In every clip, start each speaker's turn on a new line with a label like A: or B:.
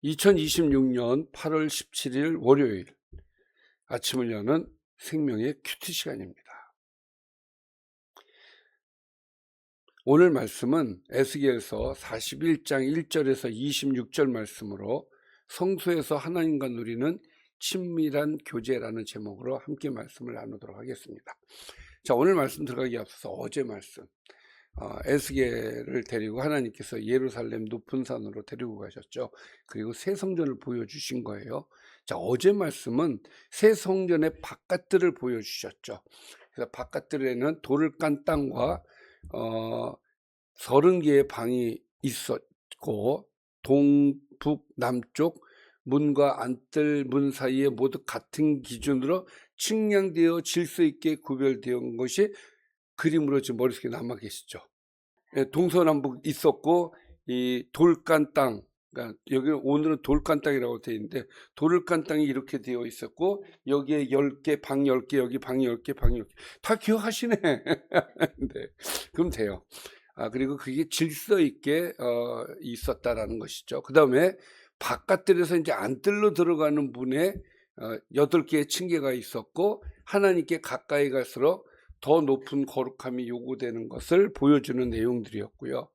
A: 2026년 8월 17일 월요일 아침을 여는 생명의 큐티 시간입니다. 오늘 말씀은 에스겔서 41장 1절에서 26절 말씀으로 성소에서 하나님과 누리는 친밀한 교제라는 제목으로 함께 말씀을 나누도록 하겠습니다. 자, 오늘 말씀 들어가기 앞서서 어제 말씀, 에스겔을 데리고 하나님께서 예루살렘 높은 산으로 데리고 가셨죠. 그리고 새 성전을 보여주신 거예요. 자, 어제 말씀은 새 성전의 바깥들을 보여주셨죠. 그래서 바깥들에는 돌을 깐 땅과 30개의 방이 있었고, 동북 남쪽 문과 안뜰 문 사이에 모두 같은 기준으로 측량되어 질서 있게 구별되어 온 것이 그림으로 지금 머릿속에 남아 계시죠. 동서남북 있었고, 이 돌간 땅, 그러니까 여기 오늘은 돌간 땅이라고 되어 있는데, 돌을 깐 땅이 이렇게 되어 있었고, 여기에 10개, 방 10개, 여기 방 10개, 방 10개. 다 기억하시네. 네, 그럼 돼요. 그리고 그게 질서 있게 있었다라는 것이죠. 그 다음에 바깥들에서 이제 안뜰로 들어가는 문에 8개의 층계가 있었고, 하나님께 가까이 갈수록 더 높은 거룩함이 요구되는 것을 보여주는 내용들이었고요.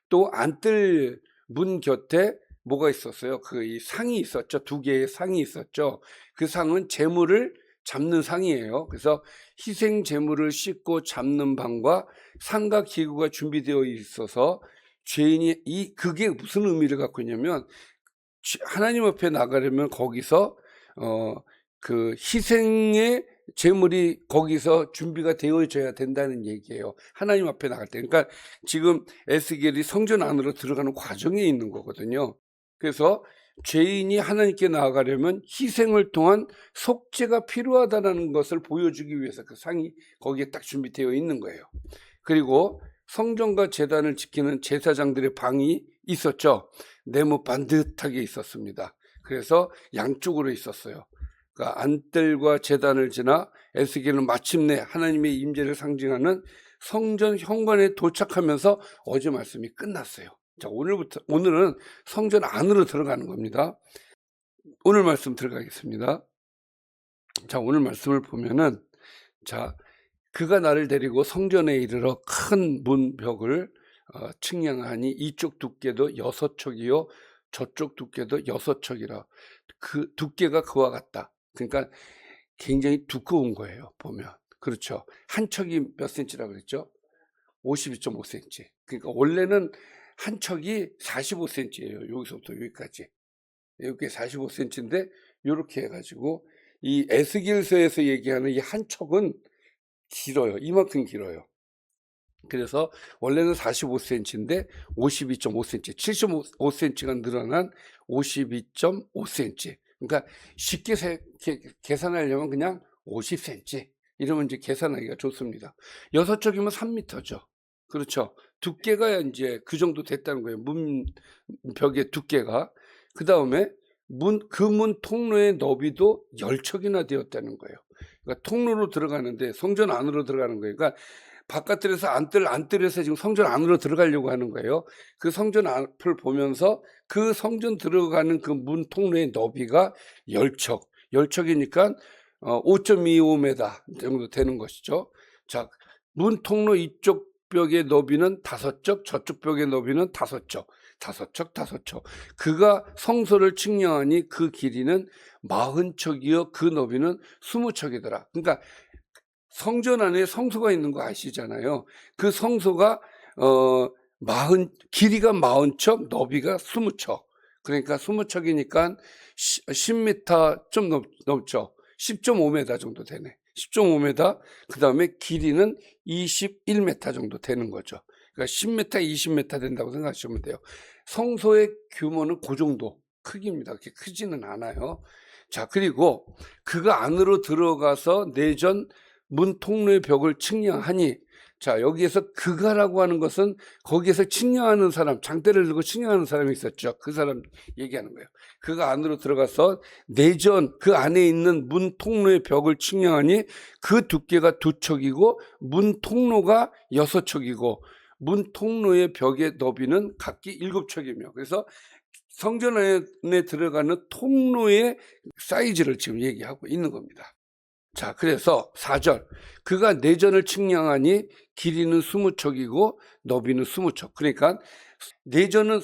A: 또 안뜰 문 곁에 뭐가 있었어요? 이 상이 있었죠. 2개의 상이 있었죠. 그 상은 제물을 잡는 상이에요. 그래서 희생 제물을 씻고 잡는 방과 상과 기구가 준비되어 있어서 죄인이 그게 무슨 의미를 갖고 있냐면, 하나님 앞에 나가려면 거기서 그 희생의 제물이 거기서 준비가 되어져야 된다는 얘기예요. 하나님 앞에 나갈 때. 그러니까 지금 에스겔이 성전 안으로 들어가는 과정에 있는 거거든요. 그래서 죄인이 하나님께 나아가려면 희생을 통한 속죄가 필요하다는 것을 보여주기 위해서 그 상이 거기에 딱 준비되어 있는 거예요. 그리고 성전과 제단을 지키는 제사장들의 방이 있었죠. 네모 반듯하게 있었습니다. 그래서 양쪽으로 있었어요. 그러니까 안뜰과 제단을 지나 에스겔은 마침내 하나님의 임재를 상징하는 성전 현관에 도착하면서 어제 말씀이 끝났어요. 자, 오늘은 성전 안으로 들어가는 겁니다. 오늘 말씀 들어가겠습니다. 자, 오늘 말씀을 보면은, 자, 그가 나를 데리고 성전에 이르러 큰 문벽을 측량하니 이쪽 두께도 6척이요 저쪽 두께도 6척이라. 그 두께가 그와 같다. 그러니까 굉장히 두꺼운 거예요, 보면. 그렇죠. 한 척이 몇 센치라고 그랬죠? 52.5cm. 그러니까 원래는 한 척이 45cm예요. 여기서부터 여기까지. 여기 45cm인데 이렇게 해가지고 이 에스겔서에서 얘기하는 이 한 척은 길어요. 이만큼 길어요. 그래서 원래는 45cm인데 52.5cm, 75cm가 늘어난 52.5cm. 그러니까 쉽게 계산하려면 그냥 50cm 이러면 이제 계산하기가 좋습니다. 6척이면 3m죠. 그렇죠. 두께가 이제 그 정도 됐다는 거예요. 문벽의 두께가. 그 다음에 그 문 통로의 너비도 10척이나 되었다는 거예요. 그러니까 통로로 들어가는데 성전 안으로 들어가는 거예요. 그러니까 바깥들에서 안뜰에서 지금 성전 안으로 들어가려고 하는 거예요. 그 성전 앞을 보면서 그 성전 들어가는 그 문 통로의 너비가 10척. 10척이니까 5.25m 정도 되는 것이죠. 자, 문 통로 이쪽 벽의 너비는 5척, 저쪽 벽의 너비는 5척. 5척. 그가 성소를 측량하니 그 길이는 40척이요 그 너비는 20척이더라. 그러니까 성전 안에 성소가 있는 거 아시잖아요. 그 성소가 길이가 40척, 너비가 20척. 그러니까 20척이니까 10m 좀 넘죠. 10.5m 정도 되네. 10.5m. 그 다음에 길이는 21m 정도 되는 거죠. 그러니까 10m, 20m 된다고 생각하시면 돼요. 성소의 규모는 그 정도 크기입니다. 그렇게 크지는 않아요. 자, 그리고 그가 안으로 들어가서 내전 문 통로의 벽을 측량하니, 자, 여기에서 그가라고 하는 것은 거기에서 측량하는 사람, 장대를 들고 측량하는 사람이 있었죠. 그 사람 얘기하는 거예요. 그가 안으로 들어가서 내전 그 안에 있는 문 통로의 벽을 측량하니 그 두께가 2척이고 문 통로가 6척이고 문 통로의 벽의 너비는 각기 7척이며, 그래서 성전 안에 들어가는 통로의 사이즈를 지금 얘기하고 있는 겁니다. 자, 그래서 4절, 그가 내전을 측량하니 길이는 20척이고 너비는 20척. 그러니까 내전은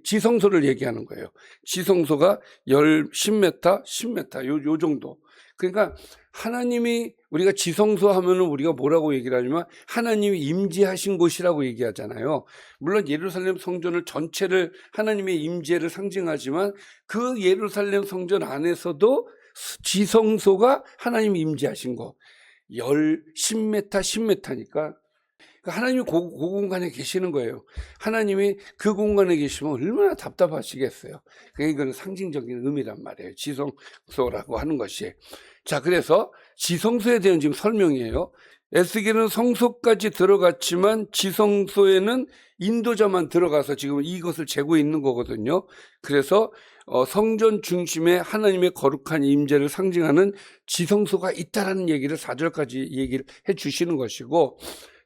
A: 지성소를 얘기하는 거예요. 지성소가 10m, 10m 요 정도. 그러니까 하나님이, 우리가 지성소 하면은 우리가 뭐라고 얘기를 하냐면 하나님이 임재하신 곳이라고 얘기하잖아요. 물론 예루살렘 성전을 전체를 하나님의 임재를 상징하지만 그 예루살렘 성전 안에서도 지성소가 하나님이 임재하신 거 10m, 10m니까 하나님이 그 공간에 계시는 거예요. 하나님이 그 공간에 계시면 얼마나 답답하시겠어요. 이건 상징적인 의미란 말이에요. 지성소라고 하는 것이. 자, 그래서 지성소에 대한 지금 설명이에요. 에스겔은 성소까지 들어갔지만 지성소에는 인도자만 들어가서 지금 이것을 재고 있는 거거든요. 그래서 성전 중심에 하나님의 거룩한 임재를 상징하는 지성소가 있다라는 얘기를 4절까지 얘기를 해 주시는 것이고,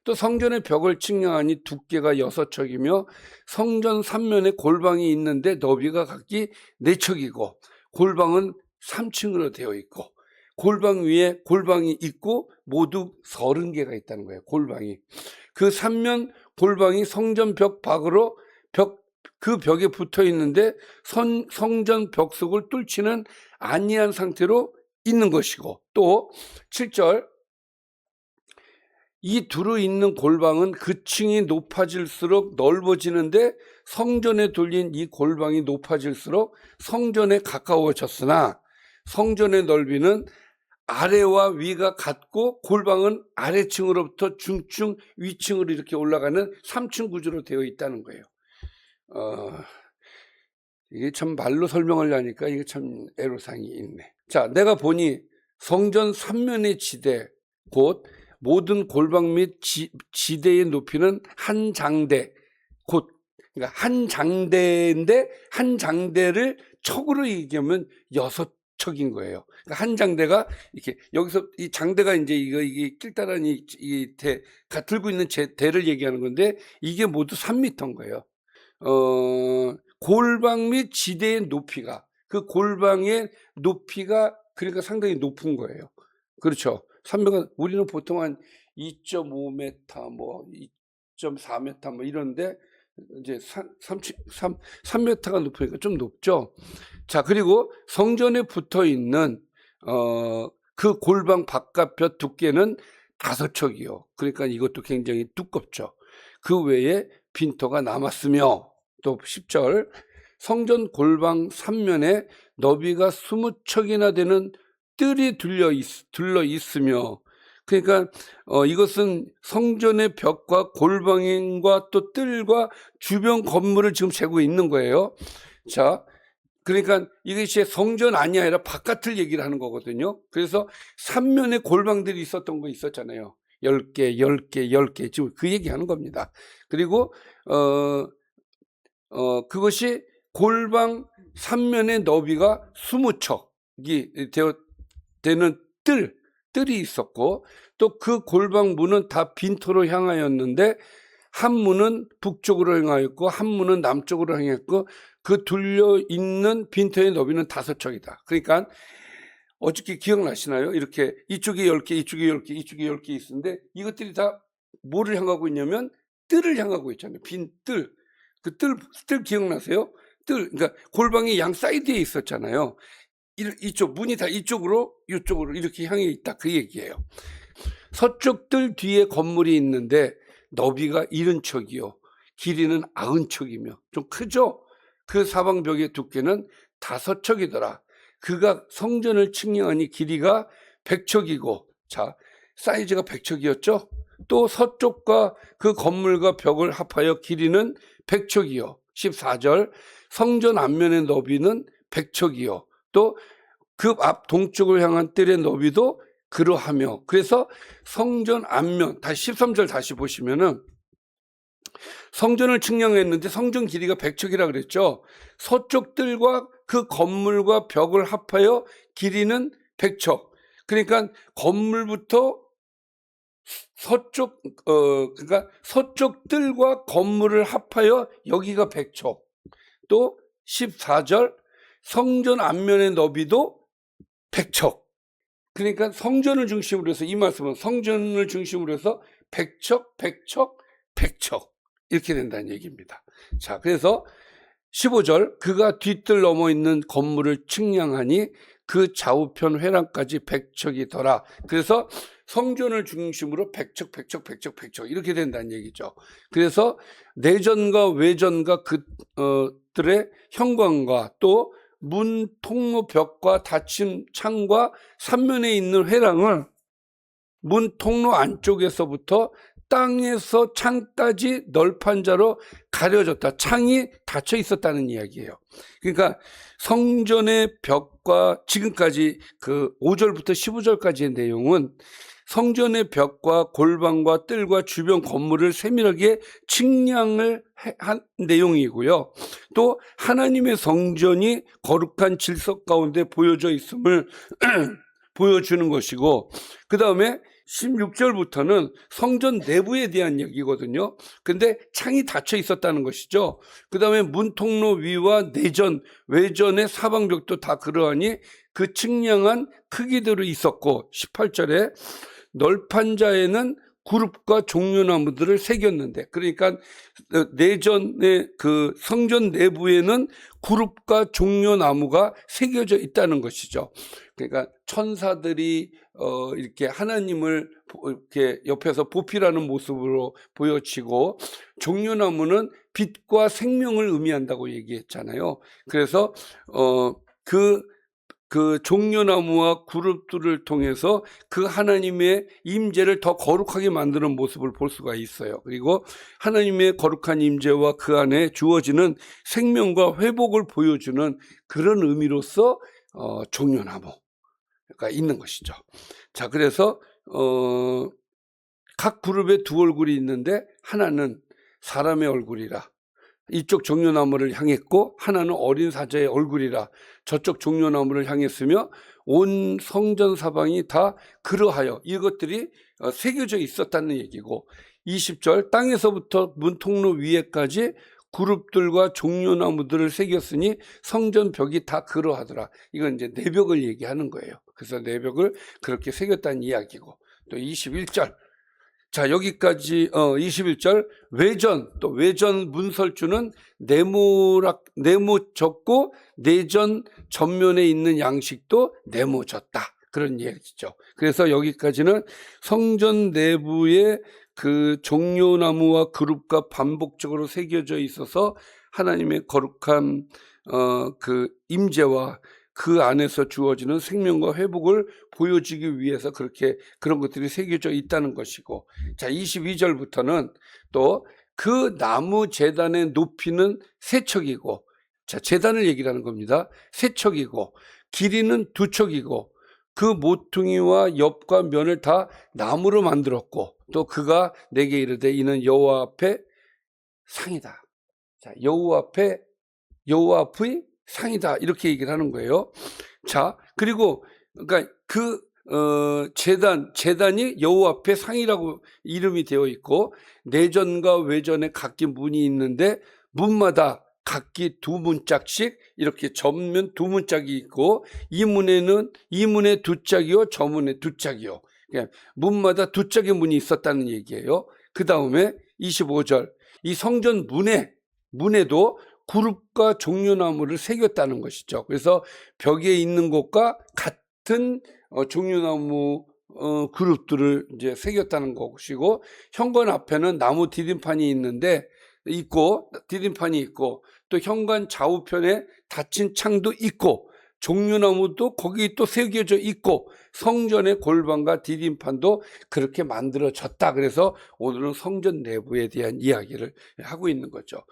A: 또 성전의 벽을 측량하니 두께가 6척이며 성전 3면에 골방이 있는데 너비가 각기 4척이고 골방은 3층으로 되어 있고 골방 위에 골방이 있고 모두 30개가 있다는 거예요. 골방이. 그 3면 골방이 성전 벽 밖으로 그 벽에 붙어 있는데 성전 벽 속을 뚫지는 아니한 상태로 있는 것이고, 또 7절, 이 두루 있는 골방은 그 층이 높아질수록 넓어지는데 성전에 돌린 이 골방이 높아질수록 성전에 가까워졌으나 성전의 넓이는 아래와 위가 같고 골방은 아래층으로부터 중층, 위층으로 이렇게 올라가는 3층 구조로 되어 있다는 거예요. 이게 참 말로 설명을 하니까 이게 참 애로사항이 있네. 자, 내가 보니 성전 3면의 지대 곧 모든 골방 및 지대의 높이는 한 장대, 그러니까 한 장대인데 한 장대를 척으로 얘기하면 6척인 거예요. 그러니까 한 장대가 이렇게 여기서 이 장대가 이제 이게 kil다란 이 대가 들고 있는 대를 얘기하는 건데 이게 모두 3m인 거예요. 골방 및 지대의 높이가, 그 골방의 높이가 그러니까 상당히 높은 거예요. 그렇죠. 300은 우리는 보통 한 2.5m, 뭐 2.4m 뭐 이런데 이제 3m가 높으니까 좀 높죠. 자, 그리고 성전에 붙어 있는 그 골방 바깥벽 두께는 5척이요. 그러니까 이것도 굉장히 두껍죠. 그 외에 빈터가 남았으며, 또 10절, 성전 골방 3면에 너비가 20척이나 되는 뜰이 둘러 있으며, 그러니까 이것은 성전의 벽과 골방과 또 뜰과 주변 건물을 지금 재고 있는 거예요. 자, 그러니까 이것이 성전 안이 아니라 바깥을 얘기를 하는 거거든요. 그래서 3면에 골방들이 있었던 거 있었잖아요. 10개, 10개, 10개. 지금 그 얘기하는 겁니다. 그리고 그것이 골방 3면의 너비가 20척이 되는 뜰이 있었고, 또 그 골방 문은 다 빈터로 향하였는데 한 문은 북쪽으로 향하였고 한 문은 남쪽으로 향했고 그 둘려 있는 빈터의 너비는 5척이다. 그러니까 어저께 기억나시나요? 이렇게 이쪽에 10개, 이쪽에 10개, 이쪽에 10개 있는데 이것들이 다 뭐를 향하고 있냐면 뜰을 향하고 있잖아요. 빈 뜰. 그 뜰 기억나세요? 그러니까 골방이 양 사이드에 있었잖아요. 이쪽 문이 다 이쪽으로 이렇게 향해 있다, 그 얘기예요. 서쪽 뜰 뒤에 건물이 있는데 너비가 70척이요 길이는 90척이며 좀 크죠. 그 사방벽의 두께는 5척이더라. 그가 성전을 측량하니 길이가 100척이고, 자, 사이즈가 100척이었죠. 또 서쪽과 그 건물과 벽을 합하여 길이는 100척이요 14절, 성전 앞면의 너비는 100척이요 또 그 앞 동쪽을 향한 뜰의 너비도 그러하며, 그래서 성전 앞면, 다시 13절 다시 보시면은 성전을 측량했는데 성전 길이가 100척이라 그랬죠. 서쪽 뜰과 그 건물과 벽을 합하여 길이는 100척. 그러니까 건물부터 서쪽 그러니까 서쪽 뜰과 건물을 합하여 여기가 100척. 또 14절 성전 앞면의 너비도 100척. 그러니까 성전을 중심으로 해서 이 말씀은 성전을 중심으로 해서 100척, 100척, 100척 이렇게 된다는 얘기입니다. 자, 그래서 15절 그가 뒤뜰 넘어 있는 건물을 측량하니 그 좌우편 회랑까지 100척이더라. 그래서 성전을 중심으로 100척, 100척, 100척, 100척 이렇게 된다는 얘기죠. 그래서 내전과 외전과 그들의 현관과 또 문, 통로, 벽과 닫힌 창과 삼면에 있는 회랑을 문, 통로 안쪽에서부터 땅에서 창까지 널판 자로 가려졌다. 창이 닫혀 있었다는 이야기예요. 그러니까 성전의 벽과 지금까지 그 5절부터 15절까지의 내용은 성전의 벽과 골방과 뜰과 주변 건물을 세밀하게 측량을 한 내용이고요. 또 하나님의 성전이 거룩한 질서 가운데 보여져 있음을 보여주는 것이고, 그 다음에 16절부터는 성전 내부에 대한 얘기거든요. 근데 창이 닫혀 있었다는 것이죠. 그 다음에 문통로 위와 내전, 외전의 사방벽도 다 그러하니 그 측량한 크기대로 있었고, 18절에 널판자에는 그룹과 종려나무들을 새겼는데, 그러니까 내전의 그 성전 내부에는 그룹과 종려나무가 새겨져 있다는 것이죠. 그러니까 천사들이 이렇게 하나님을 이렇게 옆에서 보필하는 모습으로 보여지고, 종려나무는 빛과 생명을 의미한다고 얘기했잖아요. 그래서 그 종려나무와 그룹들을 통해서 그 하나님의 임재를 더 거룩하게 만드는 모습을 볼 수가 있어요. 그리고 하나님의 거룩한 임재와 그 안에 주어지는 생명과 회복을 보여주는 그런 의미로서 종려나무가 있는 것이죠. 자, 그래서 각 그룹에 두 얼굴이 있는데 하나는 사람의 얼굴이라 이쪽 종려나무를 향했고, 하나는 어린 사자의 얼굴이라 저쪽 종려나무를 향했으며, 온 성전 사방이 다 그러하여 이것들이 새겨져 있었다는 얘기고, 20절 땅에서부터 문통로 위에까지 그룹들과 종려나무들을 새겼으니 성전 벽이 다 그러하더라. 이건 이제 내벽을 얘기하는 거예요. 그래서 내벽을 그렇게 새겼다는 이야기고, 또 21절 자, 여기까지 21절 외전, 또 외전 문설주는 네모졌고 내전 전면에 있는 양식도 네모졌다. 그런 얘기죠. 그래서 여기까지는 성전 내부에 그 종려나무와 그룹과 반복적으로 새겨져 있어서 하나님의 거룩한 그 임재와 그 안에서 주어지는 생명과 회복을 보여주기 위해서 그런 것들이 새겨져 있다는 것이고, 자, 22절부터는 또 그 나무 제단의 높이는 세 척이고, 자, 제단을 얘기하는 겁니다. 세 척이고, 길이는 두 척이고, 그 모퉁이와 옆과 면을 다 나무로 만들었고, 또 그가 내게 이르되 이는 여호와 앞에 상이다. 자, 여호와 앞의 상이다. 이렇게 얘기를 하는 거예요. 자, 그리고 그러니까 제단이 여호와 앞에 상이라고 이름이 되어 있고, 내전과 외전에 각기 문이 있는데 문마다 각기 두 문짝씩 이렇게 전면 두 문짝이 있고, 이 문에 두 짝이요, 저 문에 두 짝이요. 그러니까 문마다 두 짝의 문이 있었다는 얘기예요. 그 다음에 25절 이 성전 문에도 그룹과 종려나무를 새겼다는 것이죠. 그래서 벽에 있는 것과 같은 종려나무 그룹들을 이제 새겼다는 것이고, 현관 앞에는 나무 디딤판이 있고 또 현관 좌우편에 닫힌 창도 있고, 종려나무도 거기 또 새겨져 있고, 성전의 골방과 디딤판도 그렇게 만들어졌다. 그래서 오늘은 성전 내부에 대한 이야기를 하고 있는 거죠.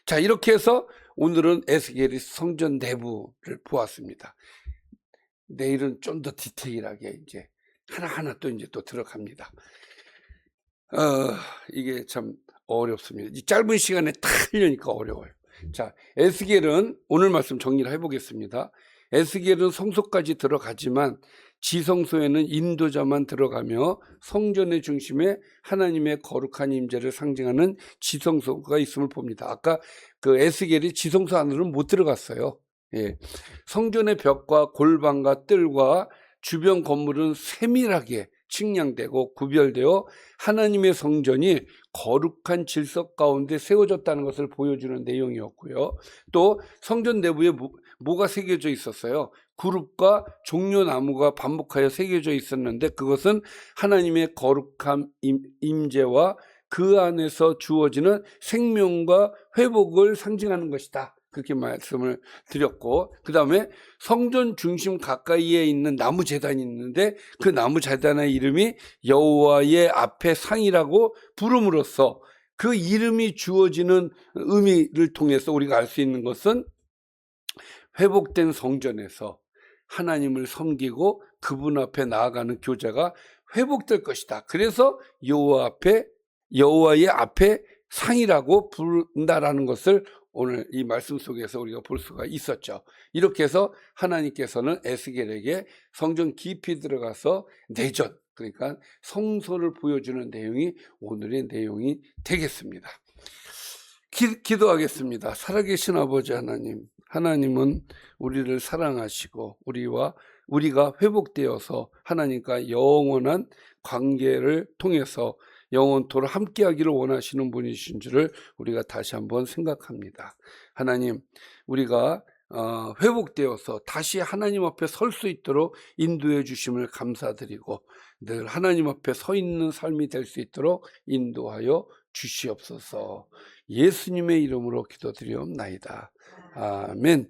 A: 자, 이렇게 해서 오늘은 에스겔이 성전 내부를 보았습니다. 내일은 좀 더 디테일하게 이제 하나하나 또 들어갑니다. 이게 참 어렵습니다. 이 짧은 시간에 다 하려니까 어려워요. 자, 에스겔은 오늘 말씀 정리를 해보겠습니다. 에스겔은 성소까지 들어가지만 지성소에는 인도자만 들어가며 성전의 중심에 하나님의 거룩한 임재를 상징하는 지성소가 있음을 봅니다. 아까 그 에스겔이 지성소 안으로는 못 들어갔어요. 예. 성전의 벽과 골방과 뜰과 주변 건물은 세밀하게 측량되고 구별되어 하나님의 성전이 거룩한 질서 가운데 세워졌다는 것을 보여주는 내용이었고요. 또 성전 내부에 뭐가 새겨져 있었어요? 그룹과 종려나무가 반복하여 새겨져 있었는데 그것은 하나님의 거룩한 임재와 그 안에서 주어지는 생명과 회복을 상징하는 것이다. 그렇게 말씀을 드렸고, 그 다음에 성전 중심 가까이에 있는 나무 제단이 있는데 그 나무 제단의 이름이 여호와의 앞에 상이라고 부름으로써 그 이름이 주어지는 의미를 통해서 우리가 알 수 있는 것은 회복된 성전에서 하나님을 섬기고 그분 앞에 나아가는 교제가 회복될 것이다. 그래서 여호와의 앞에 상이라고 부른다라는 것을 오늘 이 말씀 속에서 우리가 볼 수가 있었죠. 이렇게 해서 하나님께서는 에스겔에게 성전 깊이 들어가서 내전, 그러니까 성소를 보여주는 내용이 오늘의 내용이 되겠습니다. 기도하겠습니다. 살아계신 아버지 하나님, 하나님은 우리를 사랑하시고 우리가 회복되어서 하나님과 영원한 관계를 통해서 영원토록 함께하기를 원하시는 분이신 줄을 우리가 다시 한번 생각합니다. 하나님, 우리가 회복되어서 다시 하나님 앞에 설 수 있도록 인도해 주심을 감사드리고 늘 하나님 앞에 서 있는 삶이 될 수 있도록 인도하여 주시옵소서. 예수님의 이름으로 기도드리옵나이다. 아멘.